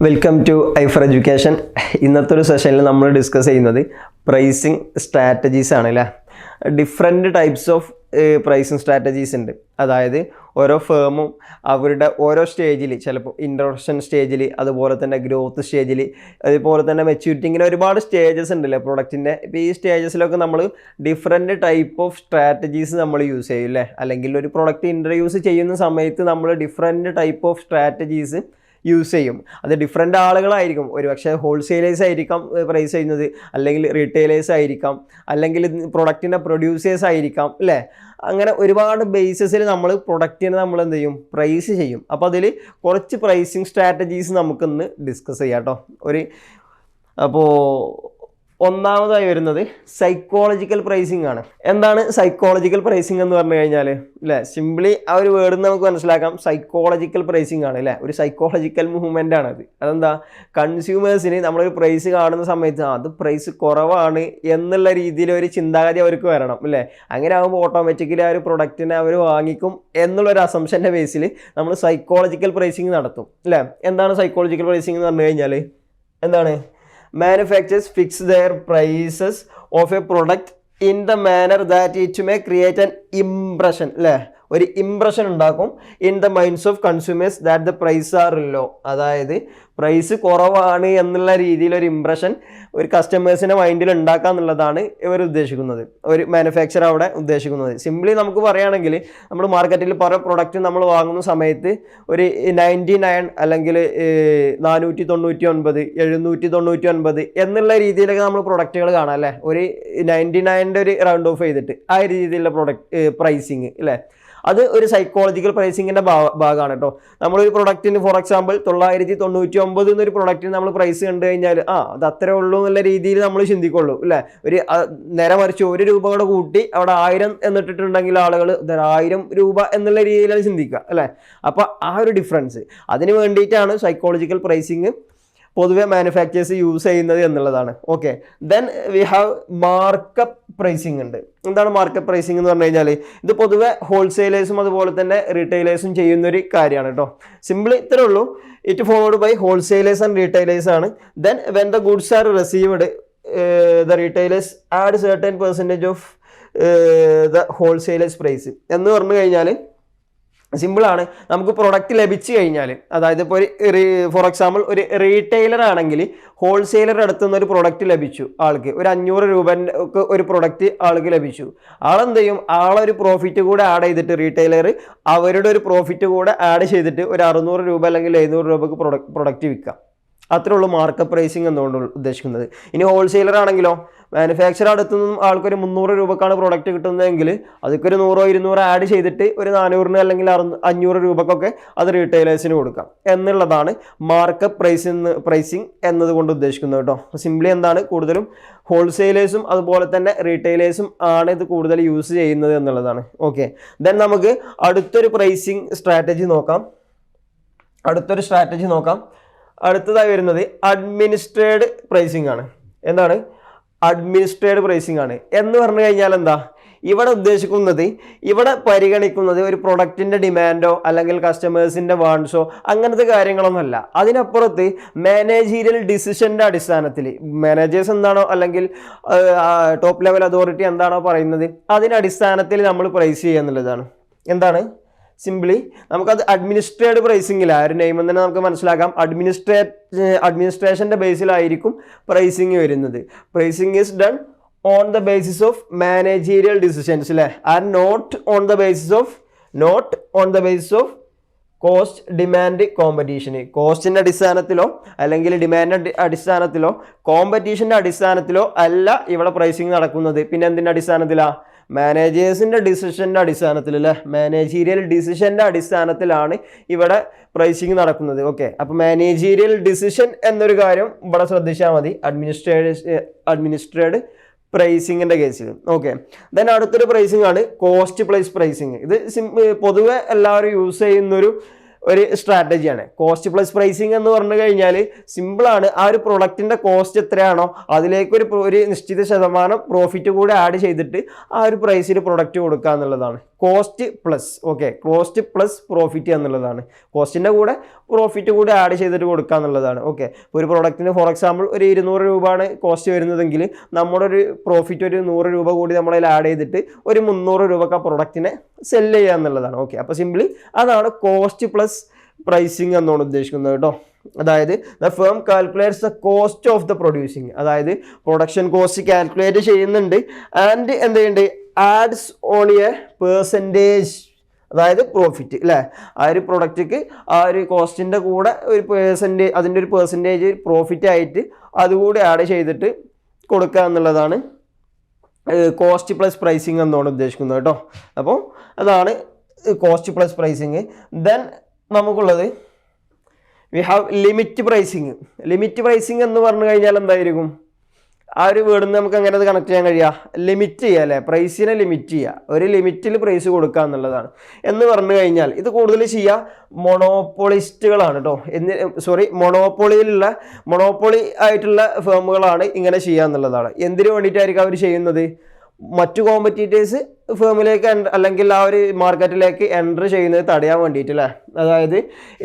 Welcome to ഐഫർ education. ഇന്നത്തെ ഒരു സെഷനിൽ നമ്മൾ ഡിസ്കസ് ചെയ്യുന്നത് പ്രൈസിങ് സ്ട്രാറ്റജീസ് ആണ് അല്ലേ. Different types of pricing strategies ഉണ്ട്. അതായത് ഓരോ ഫേമും അവരുടെ ഓരോ സ്റ്റേജിൽ, ചിലപ്പോൾ ഇൻട്രൊഡക്ഷൻ സ്റ്റേജിൽ, അതുപോലെ തന്നെ ഗ്രോത്ത് സ്റ്റേജിൽ, അതുപോലെ തന്നെ മെച്യൂരിറ്റി, ഇങ്ങനെ ഒരുപാട് സ്റ്റേജസ് ഉണ്ടല്ലേ പ്രൊഡക്റ്റിൻ്റെ. ഇപ്പോൾ ഈ സ്റ്റേജസിലൊക്കെ നമ്മൾ ഡിഫറെൻറ്റ് ടൈപ്പ് ഓഫ് സ്ട്രാറ്റജീസ് നമ്മൾ യൂസ് ചെയ്യും അല്ലേ. അല്ലെങ്കിൽ ഒരു പ്രൊഡക്റ്റ് ഇൻട്രൊഡ്യൂസ് ചെയ്യുന്ന സമയത്ത് നമ്മൾ different type of strategies use ചെയ്യും. അത് ഡിഫറെൻ്റ് ആളുകളായിരിക്കും. ഒരു പക്ഷേ ഹോൾസെയിലേഴ്സ് ആയിരിക്കാം പ്രൈസ് ചെയ്യുന്നത്, അല്ലെങ്കിൽ റീറ്റെയിലേഴ്സ് ആയിരിക്കാം, അല്ലെങ്കിൽ പ്രൊഡക്റ്റിൻ്റെ പ്രൊഡ്യൂസേഴ്സ് ആയിരിക്കാം അല്ലേ. അങ്ങനെ ഒരുപാട് ബേസിസിൽ നമ്മൾ പ്രൊഡക്റ്റിനെ നമ്മൾ എന്ത് ചെയ്യും, പ്രൈസ് ചെയ്യും. അപ്പോൾ അതിൽ കുറച്ച് പ്രൈസിങ് സ്ട്രാറ്റജീസ് നമുക്കിന്ന് ഡിസ്കസ് ചെയ്യാം കേട്ടോ. അപ്പോൾ ഒന്നാമതായി വരുന്നത് സൈക്കോളജിക്കൽ പ്രൈസിങ് ആണ്. എന്താണ് സൈക്കോളജിക്കൽ പ്രൈസിങ് എന്ന് പറഞ്ഞു കഴിഞ്ഞാൽ അല്ലേ, സിംപ്ലി ആ ഒരു വേർഡ് നമുക്ക് മനസ്സിലാക്കാം. സൈക്കോളജിക്കൽ പ്രൈസിങ് ആണ് അല്ലേ, ഒരു സൈക്കോളജിക്കൽ മൂവ്മെൻ്റ് ആണത്. അതെന്താ, കൺസ്യൂമേഴ്സിന് നമ്മളൊരു പ്രൈസ് കാണുന്ന സമയത്ത് അത് പ്രൈസ് കുറവാണ് എന്നുള്ള രീതിയിൽ ഒരു ചിന്താഗതി അവർക്ക് വരണം അല്ലേ. അങ്ങനെ ആകുമ്പോൾ ഓട്ടോമാറ്റിക്കലി ആ ഒരു പ്രൊഡക്റ്റിനെ അവർ വാങ്ങിക്കും എന്നുള്ളൊരു അസംഷൻ്റെ ബേസിൽ നമ്മൾ സൈക്കോളജിക്കൽ പ്രൈസിങ് നടത്തും അല്ലേ. എന്താണ് സൈക്കോളജിക്കൽ പ്രൈസിങ് എന്ന് പറഞ്ഞു കഴിഞ്ഞാൽ എന്താണ്, manufacturers fix their prices of a product in the manner that it may create an impression അല്ലേ, ഒരു ഇംപ്രഷൻ ഉണ്ടാക്കും in the minds of consumers that the price are low. അതായത് പ്രൈസ് കുറവാണ് എന്നുള്ള രീതിയിൽ ഒരു ഇംപ്രഷൻ ഒരു കസ്റ്റമേഴ്സിൻ്റെ മൈൻഡിൽ ഉണ്ടാക്കുക എന്നുള്ളതാണ് ഇവർ ഉദ്ദേശിക്കുന്നത്, ഒരു മാനുഫാക്ചർ അവിടെ ഉദ്ദേശിക്കുന്നത്. സിംപ്ലി നമുക്ക് പറയുകയാണെങ്കിൽ നമ്മൾ മാർക്കറ്റിൽ പല പ്രൊഡക്റ്റ് നമ്മൾ വാങ്ങുന്ന സമയത്ത് ഒരു 99 അല്ലെങ്കിൽ 499, 799 എന്നുള്ള രീതിയിലൊക്കെ നമ്മൾ പ്രൊഡക്റ്റുകൾ കാണാം അല്ലേ. ഒരു 99 ഒരു റൗണ്ട് ഓഫ് ചെയ്തിട്ട് ആ രീതിയിലുള്ള പ്രൊഡക്റ്റ് പ്രൈസിങ് അല്ലേ. അത് ഒരു സൈക്കോളജിക്കൽ പ്രൈസിങ്ങിൻ്റെ ഭാഗമാണ് കേട്ടോ. നമ്മളൊരു പ്രൊഡക്റ്റിന് ഫോർ എക്സാമ്പിൾ 999 എന്നൊരു പ്രൊഡക്റ്റിന് നമ്മൾ പ്രൈസ് കണ്ടു കഴിഞ്ഞാൽ അത് അത്രേ ഉള്ളൂ എന്നുള്ള രീതിയിൽ നമ്മൾ ചിന്തിക്കുള്ളൂ അല്ലേ. ഒരു നേരെ മറിച്ച് 1 രൂപ കൂടെ കൂട്ടി അവിടെ 1000 എന്നിട്ടിട്ടുണ്ടെങ്കിൽ ആളുകൾ 1000 രൂപ എന്നുള്ള രീതിയിലാണ് ചിന്തിക്കുക അല്ലേ. അപ്പോൾ ആ ഒരു ഡിഫറൻസ്, അതിന് വേണ്ടിയിട്ടാണ് സൈക്കോളജിക്കൽ പ്രൈസിങ് പൊതുവെ മാനുഫാക്ചേഴ്സ് യൂസ് ചെയ്യുന്നത് എന്നുള്ളതാണ്. Okay, then we have markup pricing ഉണ്ട്. എന്താണ് മാർക്കപ്പ് പ്രൈസിങ് എന്ന് പറഞ്ഞു കഴിഞ്ഞാൽ ഇത് പൊതുവെ ഹോൾസെയിലേഴ്സും അതുപോലെ തന്നെ റീറ്റെയിലേഴ്സും ചെയ്യുന്നൊരു കാര്യമാണ് കേട്ടോ. സിമ്പിൾ ഇത്രേ ഉള്ളൂ. It followed by wholesalers and retailers ആണ്. Then when the goods are received the retailers add certain percentage of the wholesalers price എന്ന് പറഞ്ഞു കഴിഞ്ഞാൽ സിമ്പിളാണ്. നമുക്ക് പ്രൊഡക്റ്റ് ലഭിച്ചു കഴിഞ്ഞാൽ, അതായത് ഇപ്പോൾ ഒരു ഫോർ എക്സാമ്പിൾ ഒരു റീറ്റെയിലർ ആണെങ്കിൽ ഹോൾസെയിലർ അടുത്തുനിന്ന് ഒരു പ്രൊഡക്റ്റ് ലഭിച്ചു ആൾക്ക്, ഒരു 500 രൂപക്ക് ഒരു പ്രൊഡക്റ്റ് ആൾക്ക് ലഭിച്ചു. ആളെന്ത് ചെയ്യും, ആളൊരു പ്രോഫിറ്റ് കൂടെ ആഡ് ചെയ്തിട്ട് റീറ്റെയിലർ അവരുടെ ഒരു പ്രോഫിറ്റ് കൂടെ ആഡ് ചെയ്തിട്ട് ഒരു 600 രൂപ അല്ലെങ്കിൽ 700 രൂപക്ക് പ്രൊഡക്റ്റ് വിൽക്കാം. അത്രേ ഉള്ളൂ മാർക്കപ്പ് പ്രൈസിങ് എന്നുകൊണ്ട് ഉദ്ദേശിക്കുന്നത്. ഇനി ഹോൾസെയിലർ ആണെങ്കിലോ, മാനുഫാക്ചർ അടുത്തു നിന്നും ആൾക്കൊരു 300 രൂപക്കാണ് പ്രൊഡക്റ്റ് കിട്ടുന്നതെങ്കിൽ അതൊക്കെ ഒരു 100-200 ആഡ് ചെയ്തിട്ട് ഒരു 400 അല്ലെങ്കിൽ 500 രൂപക്കൊക്കെ അത് റീറ്റെയിലേഴ്സിന് കൊടുക്കാം എന്നുള്ളതാണ് മാർക്കപ്പ് പ്രൈസിങ് എന്നതുകൊണ്ട് ഉദ്ദേശിക്കുന്നത് കേട്ടോ. സിംപ്ലി എന്താണ്, കൂടുതലും ഹോൾസെയിലേഴ്സും അതുപോലെ തന്നെ റീറ്റെയിലേഴ്സും ആണ് ഇത് കൂടുതൽ യൂസ് ചെയ്യുന്നത് എന്നുള്ളതാണ്. ഓക്കെ, ദെൻ നമുക്ക് അടുത്തൊരു പ്രൈസിങ് സ്ട്രാറ്റജി നോക്കാം. അടുത്തതായി വരുന്നത് അഡ്മിനിസ്ട്രേഡ് പ്രൈസിങ് ആണ്. എന്താണ് അഡ്മിനിസ്ട്രേഡ് പ്രൈസിങ് ആണ് എന്ന് പറഞ്ഞു കഴിഞ്ഞാൽ എന്താ, ഇവിടെ ഉദ്ദേശിക്കുന്നത്, ഇവിടെ പരിഗണിക്കുന്നത് ഒരു പ്രൊഡക്റ്റിൻ്റെ ഡിമാൻഡോ അല്ലെങ്കിൽ കസ്റ്റമേഴ്സിൻ്റെ വാണ്ട്സോ അങ്ങനത്തെ കാര്യങ്ങളൊന്നുമല്ല. അതിനപ്പുറത്ത് മാനേജീരിയൽ ഡിസിഷൻ്റെ അടിസ്ഥാനത്തിൽ മാനേജേഴ്സ് എന്താണോ അല്ലെങ്കിൽ ടോപ്പ് ലെവൽ അതോറിറ്റി എന്താണോ പറയുന്നത് അതിൻ്റെ അടിസ്ഥാനത്തിൽ നമ്മൾ പ്രൈസ് ചെയ്യുക എന്നുള്ളതാണ്. എന്താണ്, സിംപ്ലി നമുക്കത് അഡ്മിനിസ്ട്രേഡ് പ്രൈസിങ്ങിൽ ആ ഒരു നെയിം തന്നെ നമുക്ക് മനസ്സിലാക്കാം. അഡ്മിനിസ്ട്രേഷൻ്റെ ബേസിലായിരിക്കും പ്രൈസിങ് വരുന്നത്. Pricing is done on the basis of managerial decisions അല്ലേ, and not on the basis of cost, demand, competition. കോസ്റ്റിൻ്റെ അടിസ്ഥാനത്തിലോ അല്ലെങ്കിൽ ഡിമാൻഡിൻ്റെ അടിസ്ഥാനത്തിലോ കോമ്പറ്റീഷൻ്റെ അടിസ്ഥാനത്തിലോ അല്ല ഇവിടെ പ്രൈസിങ് നടക്കുന്നത്. പിന്നെ എന്തിൻ്റെ അടിസ്ഥാനത്തിലാണ്, മാനേജേഴ്സിൻ്റെ ഡിസിഷൻ്റെ അടിസ്ഥാനത്തിൽ അല്ലേ, മാനേജീരിയൽ ഡിസിഷൻ്റെ അടിസ്ഥാനത്തിലാണ് ഇവിടെ പ്രൈസിങ് നടക്കുന്നത്. ഓക്കെ, അപ്പോൾ മാനേജീരിയൽ ഡിസിഷൻ എന്നൊരു കാര്യം ഇവിടെ ശ്രദ്ധിച്ചാൽ മതി അഡ്മിനിസ്ട്രേഡ് പ്രൈസിങ്ങിൻ്റെ കേസിൽ. ഓക്കെ, ദെൻ അടുത്തൊരു പ്രൈസിങ് ആണ് കോസ്റ്റ് പ്ലസ് പ്രൈസിങ്. ഇത് പൊതുവെ എല്ലാവരും യൂസ് ചെയ്യുന്നൊരു സ്ട്രാറ്റജിയാണ്. കോസ്റ്റ് പ്ലസ് പ്രൈസിങ് എന്ന് പറഞ്ഞു കഴിഞ്ഞാൽ സിമ്പിളാണ്. ആ ഒരു പ്രൊഡക്റ്റിൻ്റെ കോസ്റ്റ് എത്രയാണോ അതിലേക്ക് ഒരു നിശ്ചിത ശതമാനം പ്രോഫിറ്റ് കൂടെ ആഡ് ചെയ്തിട്ട് ആ ഒരു പ്രൈസിൽ പ്രൊഡക്റ്റ് കൊടുക്കുക എന്നുള്ളതാണ്. Cost plus cost plus profit എന്നുള്ളതാണ്. കോസ്റ്റിൻ്റെ കൂടെ പ്രോഫിറ്റ് കൂടെ ആഡ് ചെയ്തിട്ട് കൊടുക്കുക എന്നുള്ളതാണ്. ഒരു പ്രൊഡക്റ്റിന് ഫോർ എക്സാമ്പിൾ ഒരു 200 രൂപയാണ് കോസ്റ്റ് വരുന്നതെങ്കിൽ നമ്മുടെ ഒരു പ്രോഫിറ്റ് ഒരു 100 രൂപ കൂടി നമ്മളതിൽ ആഡ് ചെയ്തിട്ട് ഒരു 300 രൂപക്ക് ആ പ്രൊഡക്റ്റിനെ സെല് ചെയ്യുക എന്നുള്ളതാണ്. അപ്പോൾ സിംപ്ലി അതാണ് കോസ്റ്റ് പ്ലസ് പ്രൈസിങ് എന്നാണ് ഉദ്ദേശിക്കുന്നത് കേട്ടോ. അതായത് the firm calculates the cost of the producing, അതായത് പ്രൊഡക്ഷൻ കോസ്റ്റ് കാൽക്കുലേറ്റ് ചെയ്യുന്നുണ്ട് ആൻഡ് എന്ത് ചെയ്യുന്നുണ്ട്, ആഡ്സ് ഓൺ എ പെർസെൻറ്റേജ്, അതായത് പ്രോഫിറ്റ് അല്ലേ, ആ ഒരു പ്രൊഡക്റ്റിക്ക് ആ ഒരു കോസ്റ്റിൻ്റെ കൂടെ ഒരു പെർസെൻറ്റേജ്, അതിൻ്റെ ഒരു പെർസെൻറ്റേജ് പ്രോഫിറ്റ് ആയിട്ട് അതുകൂടി ആഡ് ചെയ്തിട്ട് കൊടുക്കുക എന്നുള്ളതാണ് കോസ്റ്റ് പ്ലസ് പ്രൈസിങ് എന്നാണ് ഉദ്ദേശിക്കുന്നത് കേട്ടോ. അപ്പോൾ അതാണ് കോസ്റ്റ് പ്ലസ് പ്രൈസിങ്. ദെൻ നമുക്കുള്ളത് we have limit pricing. Limit pricing എന്ന് പറഞ്ഞു കഴിഞ്ഞാൽ എന്തായിരിക്കും, ആ ഒരു വേർഡിൽ നമുക്ക് അങ്ങനെ അത് കണക്ട് ചെയ്യാൻ കഴിയുക, ലിമിറ്റ് ചെയ്യുക അല്ലേ, പ്രൈസിനെ ലിമിറ്റ് ചെയ്യുക, ഒരു ലിമിറ്റിൽ പ്രൈസ് കൊടുക്കുക എന്നുള്ളതാണ്. എന്ന് പറഞ്ഞു കഴിഞ്ഞാൽ ഇത് കൂടുതൽ ചെയ്യുക മൊണോപ്പൊളിസ്റ്റുകളാണ് കേട്ടോ. മൊണോപ്പൊളി ആയിട്ടുള്ള ഫേമുകളാണ് ഇങ്ങനെ ചെയ്യുക എന്നുള്ളതാണ്. എന്തിനു വേണ്ടിയിട്ടായിരിക്കും അവർ ചെയ്യുന്നത്, മറ്റു കോമ്പറ്റീറ്റേഴ്സ് ഫേമിലേക്ക് അല്ലെങ്കിൽ ആ ഒരു മാർക്കറ്റിലേക്ക് എൻ്റർ ചെയ്യുന്നത് തടയാൻ വേണ്ടിയിട്ട് അല്ലേ. അതായത്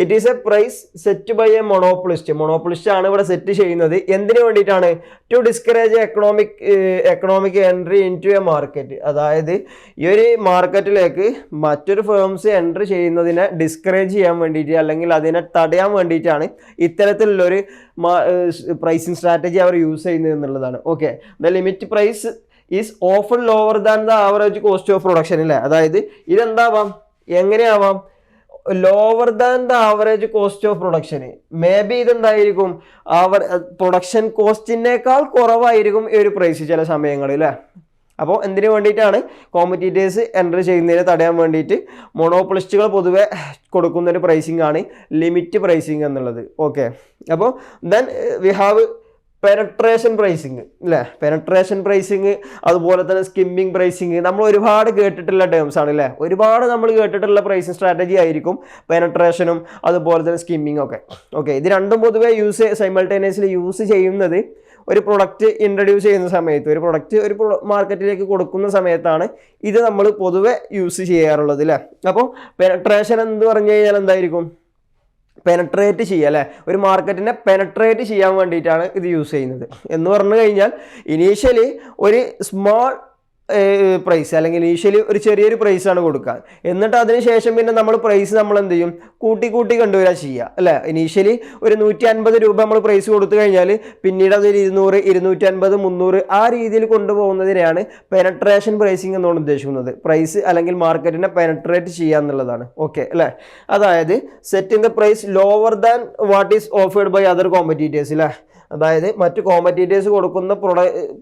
it is a price set by a monopolist ആണ് ഇവിടെ സെറ്റ് ചെയ്യുന്നത്. എന്തിനു വേണ്ടിയിട്ടാണ്, to discourage economic entry into a market. അതായത് ഈ ഒരു മാർക്കറ്റിലേക്ക് മറ്റൊരു ഫേംസ് എൻട്രി ചെയ്യുന്നതിനെ ഡിസ്കറേജ് ചെയ്യാൻ വേണ്ടിയിട്ട് അല്ലെങ്കിൽ അതിനെ തടയാൻ വേണ്ടിയിട്ടാണ് ഇത്തരത്തിലുള്ളൊരു പ്രൈസിങ് സ്ട്രാറ്റജി അവർ യൂസ് ചെയ്യുന്നത് എന്നുള്ളതാണ്. The limit price is often lower than the average cost of production അല്ലേ. അതായത് ഇതെന്താവാം, എങ്ങനെയാവാം, lower than the average cost of production. May be ഇതെന്തായിരിക്കും, പ്രൊഡക്ഷൻ കോസ്റ്റിനേക്കാൾ കുറവായിരിക്കും ഈ ഒരു പ്രൈസ് ചില സമയങ്ങളിൽ അല്ലേ. അപ്പോൾ എന്തിനു വേണ്ടിയിട്ടാണ്, കോമ്പറ്റീറ്റേഴ്സ് എൻ്റർ ചെയ്യുന്നതിനെ തടയാൻ വേണ്ടിയിട്ട് മൊണോപ്പൊളിസ്റ്റുകൾ പൊതുവെ കൊടുക്കുന്നൊരു പ്രൈസിംഗ് ആണ് ലിമിറ്റ് പ്രൈസിങ് എന്നുള്ളത്. അപ്പോൾ then we have penetration pricing അല്ലേ. പെനട്രേഷൻ പ്രൈസിങ്, അതുപോലെ തന്നെ സ്കിമ്മിങ് പ്രൈസിങ്, നമ്മൾ ഒരുപാട് കേട്ടിട്ടുള്ള ടേംസ് ആണ് അല്ലേ. ഒരുപാട് നമ്മൾ കേട്ടിട്ടുള്ള പ്രൈസിങ് സ്ട്രാറ്റജി ആയിരിക്കും പെനട്രേഷനും അതുപോലെ തന്നെ സ്കിമ്മിങ് ഒക്കെ. ഇത് രണ്ടും പൊതുവെ സൈമൾട്ടേനിയസ്ലി യൂസ് ചെയ്യുന്നത് ഒരു പ്രൊഡക്റ്റ് ഇൻട്രൊഡ്യൂസ് ചെയ്യുന്ന സമയത്ത്, ഒരു പ്രൊഡക്റ്റ് ഒരു മാർക്കറ്റിലേക്ക് കൊടുക്കുന്ന സമയത്താണ് ഇത് നമ്മൾ പൊതുവെ യൂസ് ചെയ്യാറുള്ളത് അല്ലേ. അപ്പോൾ പെനട്രേഷൻ എന്ന് പറഞ്ഞു കഴിഞ്ഞാൽ എന്തായിരിക്കും, പെനട്രേറ്റ് ചെയ്യുക അല്ലേ, ഒരു മാർക്കറ്റിനെ പെനട്രേറ്റ് ചെയ്യാൻ വേണ്ടിയിട്ടാണ് ഇത് യൂസ് ചെയ്യുന്നത്. എന്ന് പറഞ്ഞു കഴിഞ്ഞാൽ ഇനീഷ്യലി ഒരു സ്മോൾ പ്രൈസ് അല്ലെങ്കിൽ ഇനീഷ്യലി ഒരു ചെറിയൊരു പ്രൈസാണ് കൊടുക്കുക, എന്നിട്ട് അതിന് ശേഷം പിന്നെ നമ്മൾ പ്രൈസ് നമ്മൾ എന്ത് ചെയ്യും, കൂട്ടി കൊണ്ടുവരിക ചെയ്യുക അല്ലേ. ഇനീഷ്യലി ഒരു 150 രൂപ നമ്മൾ പ്രൈസ് കൊടുത്തു കഴിഞ്ഞാൽ പിന്നീട് അതൊരു 200, 250, 300 ആ രീതിയിൽ കൊണ്ടുപോകുന്നതിനെയാണ് പെനട്രേഷൻ പ്രൈസിങ് എന്നാണ് ഉദ്ദേശിക്കുന്നത്. പ്രൈസ് അല്ലെങ്കിൽ മാർക്കറ്റിനെ പെനട്രേറ്റ് ചെയ്യുക എന്നുള്ളതാണ്. അല്ലേ. അതായത് setting the price lower than what is offered by other competitors അല്ലേ. അതായത് മറ്റു കോമ്പറ്റീറ്റേഴ്സ് കൊടുക്കുന്ന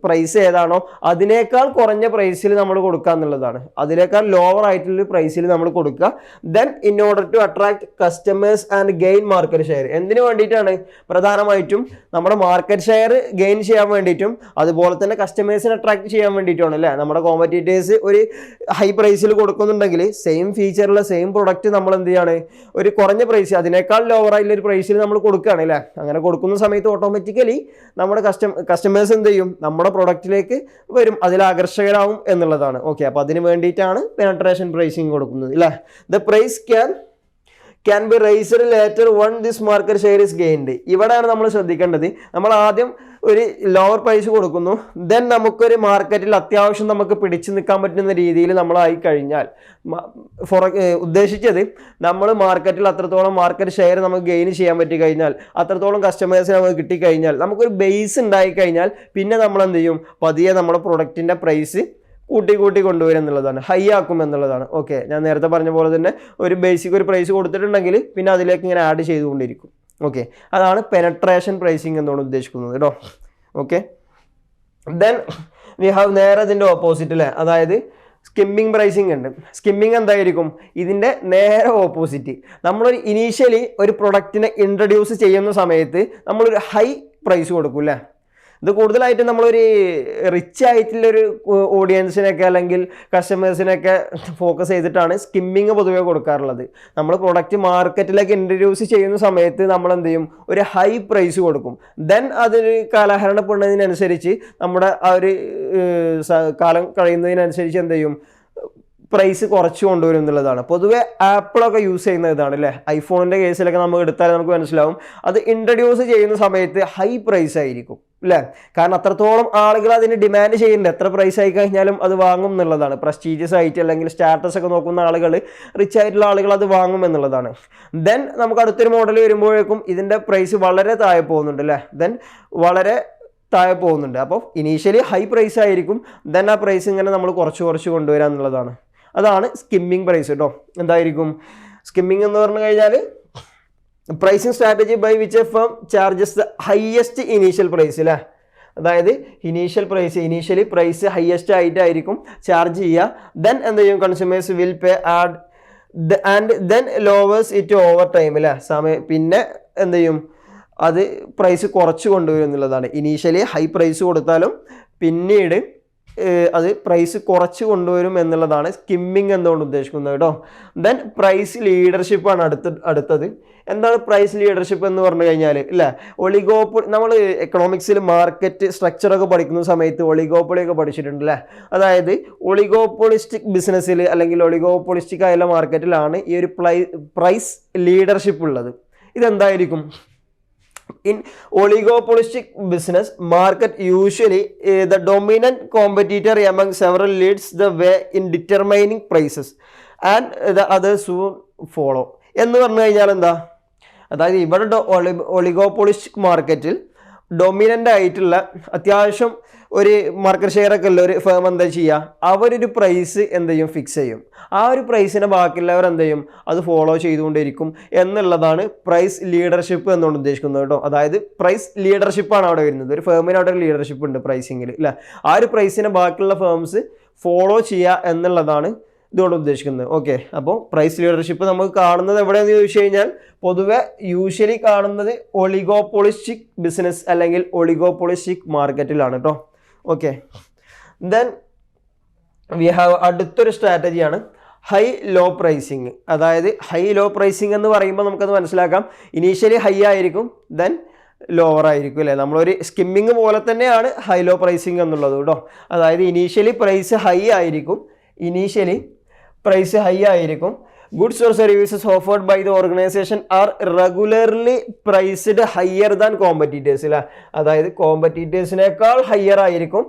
പ്രൈസ് ഏതാണോ അതിനേക്കാൾ കുറഞ്ഞ പ്രൈസിൽ നമ്മൾ കൊടുക്കുക എന്നുള്ളതാണ്. അതിനേക്കാൾ ലോവർ ആയിട്ടുള്ള പ്രൈസിൽ നമ്മൾ കൊടുക്കുക. Then in order to attract customers and gain market share. എന്തിനു വേണ്ടിയിട്ടാണ്, പ്രധാനമായിട്ടും നമ്മുടെ മാർക്കറ്റ് ഷെയർ ഗെയിൻ ചെയ്യാൻ വേണ്ടിയിട്ടും അതുപോലെ തന്നെ കസ്റ്റമേഴ്സിനെ അട്രാക്ട് ചെയ്യാൻ വേണ്ടിയിട്ടുമാണ് അല്ലേ. നമ്മുടെ കോമ്പറ്റീറ്റേഴ്സ് ഒരു ഹൈ പ്രൈസിൽ കൊടുക്കുന്നുണ്ടെങ്കിൽ സെയിം ഫീച്ചറുള്ള സെയിം പ്രൊഡക്റ്റ് നമ്മൾ എന്ത് ചെയ്യാണ്, ഒരു കുറഞ്ഞ പ്രൈസ് അതിനേക്കാൾ ലോവർ ആയിട്ടുള്ള ഒരു പ്രൈസിൽ നമ്മൾ കൊടുക്കുകയാണ് അല്ലേ. അങ്ങനെ കൊടുക്കുന്ന സമയത്ത് ഓട്ടോമാറ്റിക്കലി നമ്മുടെ കസ്റ്റമേഴ്സ് എന്ത് ചെയ്യും, നമ്മുടെ പ്രൊഡക്റ്റിലേക്ക് വരും, അതിൽ ആകർഷകരാകും എന്നുള്ളതാണ്. അപ്പോൾ അതിന് വേണ്ടിയിട്ടാണ് പെനട്രേഷൻ പ്രൈസിങ് കൊടുക്കുന്നത് അല്ലേ. The price can be raised later one this market share is gained. ഇവിടെയാണ് നമ്മൾ ശ്രദ്ധിക്കേണ്ടത്. നമ്മൾ ആദ്യം ഒരു ലോവർ പ്രൈസ് കൊടുക്കുന്നു, ദെൻ നമുക്കൊരു മാർക്കറ്റിൽ അത്യാവശ്യം നമുക്ക് പിടിച്ചു നിൽക്കാൻ പറ്റുന്ന രീതിയിൽ നമ്മളായി കഴിഞ്ഞാൽ, ഉദ്ദേശിച്ചത് നമ്മൾ മാർക്കറ്റിൽ അത്രത്തോളം മാർക്കറ്റ് ഷെയർ നമുക്ക് ഗെയിൻ ചെയ്യാൻ പറ്റി കഴിഞ്ഞാൽ, അത്രത്തോളം കസ്റ്റമേഴ്സിന് നമുക്ക് കിട്ടിക്കഴിഞ്ഞാൽ, നമുക്കൊരു ബേസ് ഉണ്ടായി കഴിഞ്ഞാൽ പിന്നെ നമ്മൾ എന്ത് ചെയ്യും, പതിയെ നമ്മുടെ പ്രൊഡക്റ്റിൻ്റെ പ്രൈസ് കൂട്ടി കൊണ്ടുവരും എന്നുള്ളതാണ്, ഹൈ ആക്കും എന്നുള്ളതാണ്. ഞാൻ നേരത്തെ പറഞ്ഞ പോലെ തന്നെ ഒരു ബേസിക് ഒരു പ്രൈസ് കൊടുത്തിട്ടുണ്ടെങ്കിൽ പിന്നെ അതിലേക്ക് ഇങ്ങനെ ആഡ് ചെയ്തുകൊണ്ടിരിക്കും. അതാണ് പെനട്രേഷൻ പ്രൈസിങ് എന്നാണ് ഉദ്ദേശിക്കുന്നത് കേട്ടോ. ദെൻ വി ഹാവ് നേരെ അതിൻ്റെ ഓപ്പോസിറ്റ് അല്ലേ. അതായത് സ്കിമ്മിങ് പ്രൈസിങ് ഉണ്ട്. സ്കിമ്മിങ് എന്തായിരിക്കും, ഇതിൻ്റെ നേരെ ഓപ്പോസിറ്റ്. നമ്മളൊരു ഇനീഷ്യലി ഒരു പ്രൊഡക്റ്റിനെ ഇൻട്രൊഡ്യൂസ് ചെയ്യുന്ന സമയത്ത് നമ്മളൊരു ഹൈ പ്രൈസ് കൊടുക്കും അല്ലേ. ഇത് കൂടുതലായിട്ട് നമ്മളൊരു റിച്ച് ആയിട്ടുള്ളൊരു ഓഡിയൻസിനൊക്കെ അല്ലെങ്കിൽ കസ്റ്റമേഴ്സിനൊക്കെ ഫോക്കസ് ചെയ്തിട്ടാണ് സ്കിമ്മിങ് പൊതുവെ കൊടുക്കാറുള്ളത്. നമ്മൾ പ്രൊഡക്റ്റ് മാർക്കറ്റിലേക്ക് ഇൻട്രൊഡ്യൂസ് ചെയ്യുന്ന സമയത്ത് നമ്മൾ എന്ത് ചെയ്യും, ഒരു ഹൈ പ്രൈസ് കൊടുക്കും. ദെൻ അതിന് കാലഹരണപ്പെടുന്നതിനനുസരിച്ച് നമ്മുടെ ആ ഒരു കാലം കഴിയുന്നതിനനുസരിച്ച് എന്ത് ചെയ്യും, പ്രൈസ് കുറച്ച് കൊണ്ടുവരും എന്നുള്ളതാണ്. പൊതുവെ ആപ്പിളൊക്കെ യൂസ് ചെയ്യുന്ന ഇതാണ് അല്ലേ. ഐഫോണിൻ്റെ കേസിലൊക്കെ നമുക്ക് എടുത്താൽ നമുക്ക് മനസ്സിലാവും അത് ഇൻട്രൊഡ്യൂസ് ചെയ്യുന്ന സമയത്ത് ഹൈ പ്രൈസ് ആയിരിക്കും അല്ലേ. കാരണം അത്രത്തോളം ആളുകൾ അതിന് ഡിമാൻഡ് ചെയ്യുന്നുണ്ട്. എത്ര പ്രൈസ് ആയി കഴിഞ്ഞാലും അത് വാങ്ങും എന്നുള്ളതാണ്. പ്രസ്റ്റീജിയസ് ആയിട്ട് അല്ലെങ്കിൽ സ്റ്റാറ്റസ് ഒക്കെ നോക്കുന്ന ആളുകൾ, റിച്ച് ആയിട്ടുള്ള ആളുകൾ അത് വാങ്ങും എന്നുള്ളതാണ്. ദെൻ നമുക്ക് അടുത്തൊരു മോഡൽ വരുമ്പോഴേക്കും ഇതിൻ്റെ പ്രൈസ് വളരെ താഴെ പോകുന്നുണ്ട് അല്ലേ. ദെൻ വളരെ താഴെ പോകുന്നുണ്ട്. അപ്പോൾ ഇനീഷ്യലി ഹൈ പ്രൈസ് ആയിരിക്കും, ദെൻ ആ പ്രൈസ് ഇങ്ങനെ നമ്മൾ കുറച്ച് കൊണ്ടുവരിക എന്നുള്ളതാണ്. അതാണ് സ്കിമ്മിങ് പ്രൈസ് കേട്ടോ. എന്തായിരിക്കും സ്കിമ്മിങ് എന്ന് പറഞ്ഞു കഴിഞ്ഞാൽ pricing strategy by which a firm charges the highest initial price അല്ലേ. അതായത് ഇനീഷ്യലി പ്രൈസ് ഹയസ്റ്റ് ആയിട്ടായിരിക്കും ചാർജ് ചെയ്യുക. ദെൻ എന്ത് ചെയ്യും, consumers will pay and then lowers it over time അല്ലേ. പിന്നെ എന്ത് ചെയ്യും, അത് പ്രൈസ് കുറച്ച് കൊണ്ടുവരും എന്നുള്ളതാണ്. ഇനീഷ്യലി ഹൈ പ്രൈസ് കൊടുത്താലും പിന്നീട് അത് പ്രൈസ് കുറച്ച് കൊണ്ടുവരും എന്നുള്ളതാണ് സ്കിമ്മിങ് എന്തുകൊണ്ട് ഉദ്ദേശിക്കുന്നത് കേട്ടോ. ദെൻ പ്രൈസ് ലീഡർഷിപ്പാണ് അടുത്തത്. എന്താണ് പ്രൈസ് ലീഡർഷിപ്പ് എന്ന് പറഞ്ഞു കഴിഞ്ഞാൽ ഇല്ല, നമ്മൾ എക്കണോമിക്സിൽ മാർക്കറ്റ് സ്ട്രക്ചറൊക്കെ പഠിക്കുന്ന സമയത്ത് ഒളിഗോപ്പൊളി ഒക്കെ പഠിച്ചിട്ടുണ്ട് അല്ലേ. അതായത് ഒളിഗോപ്പൊളിസ്റ്റിക് ബിസിനസ്സിൽ അല്ലെങ്കിൽ ഒളിഗോപ്പൊളിസ്റ്റിക് ആയുള്ള മാർക്കറ്റിലാണ് ഈ ഒരു പ്രൈസ് ലീഡർഷിപ്പ് ഉള്ളത്. ഇതെന്തായിരിക്കും? In oligopolistic business market, usually the dominant competitor among several leads the way in determining prices and the others soon follow. എന്ന് പറഞ്ഞു കഴിഞ്ഞാൽ എന്താ, അതായത് ഇവിടെ ഒളിഗോപോളിസ്റ്റിക് മാർക്കറ്റിൽ ഡൊമിനൻ്റ് ആയിട്ടുള്ള അത്യാവശ്യം ഒരു മാർക്കറ്റ് ഷെയർ ഒക്കെ ഉള്ള ഒരു ഫേം എന്താ ചെയ്യുക, അവരൊരു പ്രൈസ് എന്ത് ചെയ്യും, ഫിക്സ് ചെയ്യും. ആ ഒരു പ്രൈസിനെ ബാക്കിയുള്ളവർ എന്ത് ചെയ്യും, അത് ഫോളോ ചെയ്തുകൊണ്ടിരിക്കും എന്നുള്ളതാണ് പ്രൈസ് ലീഡർഷിപ്പ് എന്നുകൊണ്ട് ഉദ്ദേശിക്കുന്നത് കേട്ടോ. അതായത് പ്രൈസ് ലീഡർഷിപ്പാണ് അവിടെ വരുന്നത്. ഒരു ഫേമിന് അവിടെ ഒരു ലീഡർഷിപ്പ് ഉണ്ട് പ്രൈസിങ്ങിൽ അല്ലേ. ആ ഒരു പ്രൈസിനെ ബാക്കിയുള്ള ഫേംസ് ഫോളോ ചെയ്യുക എന്നുള്ളതാണ് ഇതുകൊണ്ട് ഉദ്ദേശിക്കുന്നത്. ഓക്കെ, അപ്പോൾ പ്രൈസ് ലീഡർഷിപ്പ് നമുക്ക് കാണുന്നത് എവിടെയെന്ന് ചോദിച്ചു കഴിഞ്ഞാൽ പൊതുവെ യൂഷ്വലി കാണുന്നത് ഒളിഗോപോളിസ്റ്റിക് ബിസിനസ് അല്ലെങ്കിൽ ഒളിഗോപോളിസ്റ്റിക് മാർക്കറ്റിലാണ് കേട്ടോ. ഓക്കെ, ദെൻ വി ഹാവ് അടുത്തൊരു സ്ട്രാറ്റജിയാണ് ഹൈ ലോ പ്രൈസിങ്. അതായത് ഹൈ ലോ പ്രൈസിങ് എന്ന് പറയുമ്പോൾ നമുക്കത് മനസ്സിലാക്കാം, ഇനീഷ്യലി ഹൈ ആയിരിക്കും, ദെൻ ലോവർ ആയിരിക്കും അല്ലേ. നമ്മളൊരു സ്കിമ്മിങ് പോലെ തന്നെയാണ് ഹൈ ലോ പ്രൈസിങ് എന്നുള്ളത് കേട്ടോ. അതായത് ഇനീഷ്യലി പ്രൈസ് ഹൈ ആയിരിക്കും. Goods or services offered by the organisation are regularly priced higher than competitors അല്ലേ. അതായത് കോമ്പറ്റീറ്റേഴ്സിനേക്കാൾ ഹയർ ആയിരിക്കും,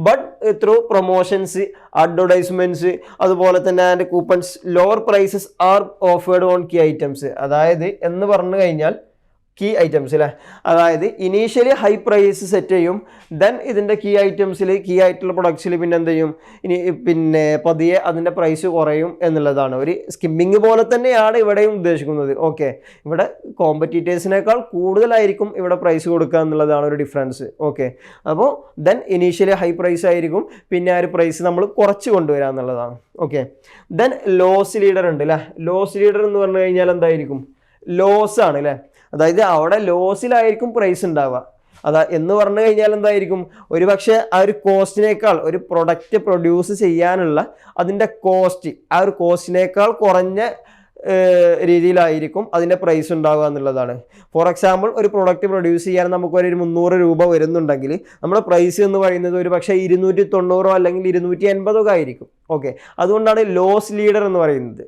ബട്ട് ത്രൂ പ്രൊമോഷൻസ്, അഡ്വർടൈസ്മെൻറ്റ്സ്, അതുപോലെ തന്നെ and coupons lower prices are offered on key items. അതായത് എന്ന് പറഞ്ഞു കഴിഞ്ഞാൽ കീ ഐറ്റംസ് അല്ലേ. അതായത് ഇനീഷ്യലി ഹൈ പ്രൈസ് സെറ്റ് ചെയ്യും, ദെൻ ഇതിൻ്റെ കീ ഐറ്റംസിൽ, കീ ആയിട്ടുള്ള പ്രൊഡക്ട്സിൽ പിന്നെ എന്ത് ചെയ്യും, പിന്നെ പതിയെ അതിൻ്റെ പ്രൈസ് കുറയും എന്നുള്ളതാണ്. ഒരു സ്കിമ്മിങ് പോലെ തന്നെയാണ് ഇവിടെയും ഉദ്ദേശിക്കുന്നത്. ഓക്കെ, ഇവിടെ കോമ്പറ്റീറ്റേഴ്സിനേക്കാൾ കൂടുതലായിരിക്കും ഇവിടെ പ്രൈസ് കൊടുക്കുക എന്നുള്ളതാണ് ഒരു ഡിഫറൻസ്. ഓക്കെ, അപ്പോൾ ദെൻ ഇനീഷ്യലി ഹൈ പ്രൈസ് ആയിരിക്കും, പിന്നെ ആ ഒരു പ്രൈസ് നമ്മൾ കുറച്ച് കൊണ്ടുവരിക എന്നുള്ളതാണ്. ഓക്കെ, ദെൻ ലോസ് ലീഡർ ഉണ്ട് അല്ലേ. ലോസ് ലീഡർ എന്ന് പറഞ്ഞു കഴിഞ്ഞാൽ എന്തായിരിക്കും, ലോസ് ആണ് അല്ലേ. അതായത് അവിടെ ലോസിലായിരിക്കും പ്രൈസ് ഉണ്ടാവുക. എന്ന് പറഞ്ഞു കഴിഞ്ഞാൽ എന്തായിരിക്കും, ഒരു പക്ഷേ ആ ഒരു കോസ്റ്റിനേക്കാൾ, ഒരു പ്രൊഡക്റ്റ് പ്രൊഡ്യൂസ് ചെയ്യാനുള്ള അതിൻ്റെ കോസ്റ്റ്, ആ ഒരു കോസ്റ്റിനേക്കാൾ കുറഞ്ഞ രീതിയിലായിരിക്കും അതിൻ്റെ പ്രൈസ് ഉണ്ടാവുക എന്നുള്ളതാണ്. ഫോർ എക്സാമ്പിൾ, ഒരു പ്രൊഡക്റ്റ് പ്രൊഡ്യൂസ് ചെയ്യാൻ നമുക്ക് ഒരു 300 രൂപ വരുന്നുണ്ടെങ്കിൽ നമ്മുടെ പ്രൈസ് എന്ന് പറയുന്നത് ഒരു പക്ഷേ 290 അല്ലെങ്കിൽ 280 ആയിരിക്കും. ഓക്കെ, അതുകൊണ്ടാണ് ലോസ് ലീഡർ എന്ന് പറയുന്നത്.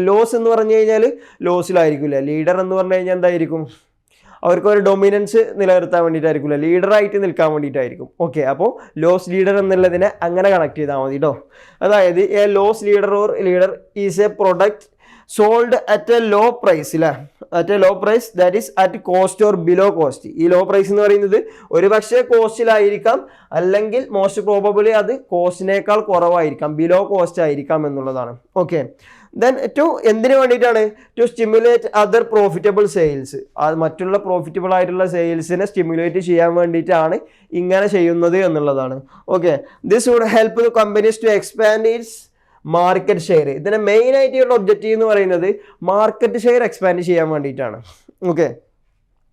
ലോസ് എന്ന് പറഞ്ഞു കഴിഞ്ഞാൽ ലോസിലായിരിക്കില്ല. ലീഡർ എന്ന് പറഞ്ഞു കഴിഞ്ഞാൽ എന്തായിരിക്കും, അവർക്ക് ഒരു ഡൊമിനൻസ് നിലനിർത്താൻ വേണ്ടിയിട്ടായിരിക്കില്ല, ലീഡറായിട്ട് നിൽക്കാൻ വേണ്ടിയിട്ടായിരിക്കും. ഓക്കെ, അപ്പോൾ ലോസ് ലീഡർ എന്നുള്ളതിനെ അങ്ങനെ കണക്ട് ചെയ്താൽ മതി കേട്ടോ. അതായത് a loss leader or leader is a product sold at a low price അല്ലേ. At a low price that is at cost or below cost. ഈ ലോ പ്രൈസ് എന്ന് പറയുന്നത് ഒരു പക്ഷേ കോസ്റ്റിലായിരിക്കാം, അല്ലെങ്കിൽ മോസ്റ്റ് പ്രോബബിളി അത് കോസ്റ്റിനേക്കാൾ കുറവായിരിക്കാം, ബിലോ കോസ്റ്റ് ആയിരിക്കാം എന്നുള്ളതാണ്. ഓക്കെ, ദെൻ എന്തിനു വേണ്ടിയിട്ടാണ്, to stimulate other profitable sales. മറ്റുള്ള പ്രോഫിറ്റബിൾ ആയിട്ടുള്ള സെയിൽസിനെ സ്റ്റിമുലേറ്റ് ചെയ്യാൻ വേണ്ടിയിട്ടാണ് ഇങ്ങനെ ചെയ്യുന്നത് എന്നുള്ളതാണ്. Okay, this would help the companies to expand its market share. ഇതിൻ്റെ മെയിൻ ആയിട്ടുള്ള ഒബ്ജക്റ്റീവ് എന്ന് പറയുന്നത് മാർക്കറ്റ് ഷെയർ എക്സ്പാൻഡ് ചെയ്യാൻ വേണ്ടിയിട്ടാണ്. ഓക്കെ,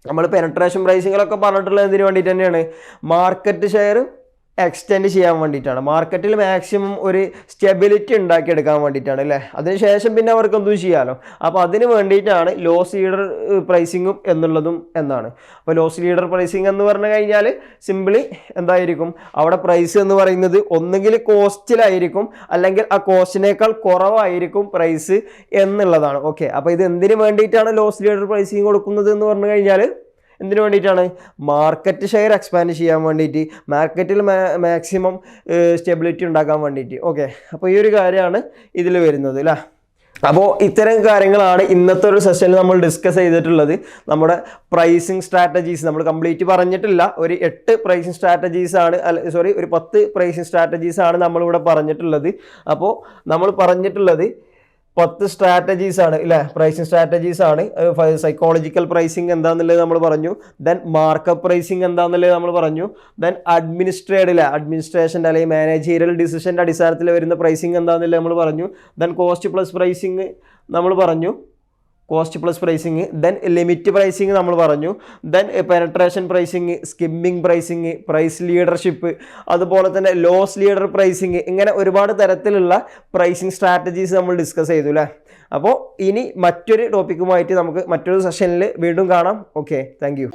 നമ്മൾ പെനട്രേഷൻ പ്രൈസിങ്ങിലൊക്കെ പറഞ്ഞിട്ടുള്ളത് എന്തിനു വേണ്ടിയിട്ട് തന്നെയാണ്, മാർക്കറ്റ് ഷെയർ എക്സ്റ്റെൻഡ് ചെയ്യാൻ വേണ്ടിയിട്ടാണ്, മാർക്കറ്റിൽ മാക്സിമം ഒരു സ്റ്റെബിലിറ്റി ഉണ്ടാക്കിയെടുക്കാൻ വേണ്ടിയിട്ടാണ് അല്ലേ. അതിനുശേഷം പിന്നെ അവർക്ക് എന്തും ചെയ്യാമല്ലോ. അപ്പോൾ അതിന് വേണ്ടിയിട്ടാണ് ലോസ് ലീഡർ പ്രൈസിങ്ങും എന്നുള്ളതും എന്നാണ്. അപ്പോൾ ലോസ് ലീഡർ പ്രൈസിങ് എന്ന് പറഞ്ഞു കഴിഞ്ഞാൽ സിംപിളി എന്തായിരിക്കും, അവിടെ പ്രൈസ് എന്ന് പറയുന്നത് ഒന്നുകിൽ കോസ്റ്റിലായിരിക്കും അല്ലെങ്കിൽ ആ കോസ്റ്റിനേക്കാൾ കുറവായിരിക്കും പ്രൈസ് എന്നുള്ളതാണ്. ഓക്കെ, അപ്പോൾ ഇത് എന്തിനു വേണ്ടിയിട്ടാണ് ലോസ് ലീഡർ പ്രൈസിങ് കൊടുക്കുന്നത് എന്ന് പറഞ്ഞു കഴിഞ്ഞാൽ എന്തിനു വേണ്ടിയിട്ടാണ്, മാർക്കറ്റ് ഷെയർ എക്സ്പാൻഡ് ചെയ്യാൻ വേണ്ടിയിട്ട്, മാർക്കറ്റിൽ മാക്സിമം സ്റ്റെബിലിറ്റി ഉണ്ടാക്കാൻ വേണ്ടിയിട്ട്. ഓക്കെ, അപ്പോൾ ഈ ഒരു കാര്യമാണ് ഇതിൽ വരുന്നത് അല്ലേ. അപ്പോൾ ഇത്തരം കാര്യങ്ങളാണ് ഇന്നത്തെ ഒരു സെഷനിൽ നമ്മൾ ഡിസ്കസ് ചെയ്തിട്ടുള്ളത്. നമ്മുടെ പ്രൈസിങ് സ്ട്രാറ്റജീസ് നമ്മൾ കംപ്ലീറ്റ് പറഞ്ഞിട്ടില്ല, ഒരു 8 പ്രൈസിങ് സ്ട്രാറ്റജീസ് ആണ്, ഒരു 10 പ്രൈസിങ് സ്ട്രാറ്റജീസ് ആണ് നമ്മളിവിടെ പറഞ്ഞിട്ടുള്ളത്. അപ്പോൾ നമ്മൾ പറഞ്ഞിട്ടുള്ളത് 10 സ്ട്രാറ്റജീസ് ആണ് അല്ലേ, പ്രൈസിങ് സ്ട്രാറ്റജീസ് ആണ്. സൈക്കോളജിക്കൽ പ്രൈസിങ് എന്താണെന്നുള്ളത് നമ്മൾ പറഞ്ഞു, ദെൻ മാർക്കപ്പ് പ്രൈസിങ് എന്താണെന്നുള്ളത് നമ്മൾ പറഞ്ഞു, ദെൻ അഡ്മിനിസ്ട്രേഷൻ്റെ അല്ലെങ്കിൽ മാനേജീരിയൽ ഡിസിഷൻ്റെ അടിസ്ഥാനത്തിൽ വരുന്ന പ്രൈസിങ് എന്താണെന്നുള്ളത് നമ്മൾ പറഞ്ഞു, ദെൻ കോസ്റ്റ് പ്ലസ് പ്രൈസിങ് നമ്മൾ പറഞ്ഞു, ദെൻ ലിമിറ്റ് പ്രൈസിങ് നമ്മൾ പറഞ്ഞു, then penetration pricing, skimming pricing, price leadership, അതുപോലെ തന്നെ ലോസ് ലീഡർ പ്രൈസിങ്, ഇങ്ങനെ ഒരുപാട് തരത്തിലുള്ള പ്രൈസിങ് സ്ട്രാറ്റജീസ് നമ്മൾ ഡിസ്കസ് ചെയ്തു അല്ലേ. അപ്പോൾ ഇനി മറ്റൊരു ടോപ്പിക്കുമായിട്ട് നമുക്ക് മറ്റൊരു സെഷനിൽ വീണ്ടും കാണാം. Okay, thank you.